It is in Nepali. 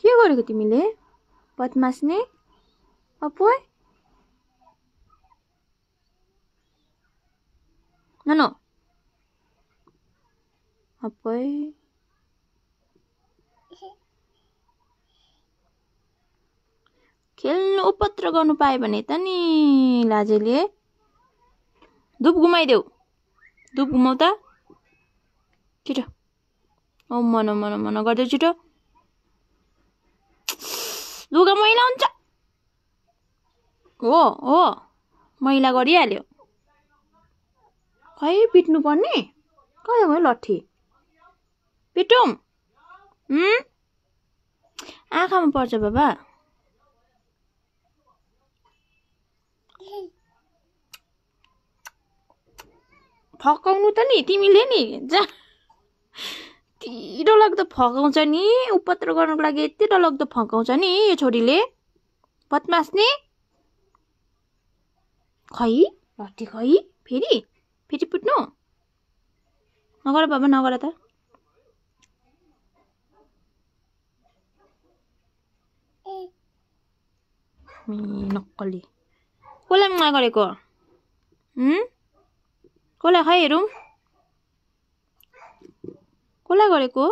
के गरेको तिमीले बदमास्ने अपोय ननो अपोय खेल्नु उपत्र गर्नु पाए भने त नि लाजेले धुप घुमाइदेऊ धुप घुमाउ त छिटो ओ मन गर्दै छिटो लुगा मैला हुन्छ हो मैला गरिहाल्यो खै पिट्नु पर्ने कहाँ गयो लट्ठी पिटौँ आँखामा पर्छ बाबा फकाउनु त नि तिमीले नि जा यति डरलाग्दो फकाउँछ नि उपत्र गर्नको लागि यति डरलाग्दो फकाउँछ नि यो छोरीले बदमास नि खै लट्ठी खै फेरि पुट्नु नगर बाबा नगर त नक्कली कसलाई मना गरेको कसलाई खै हेरौँ कसलाई गरेको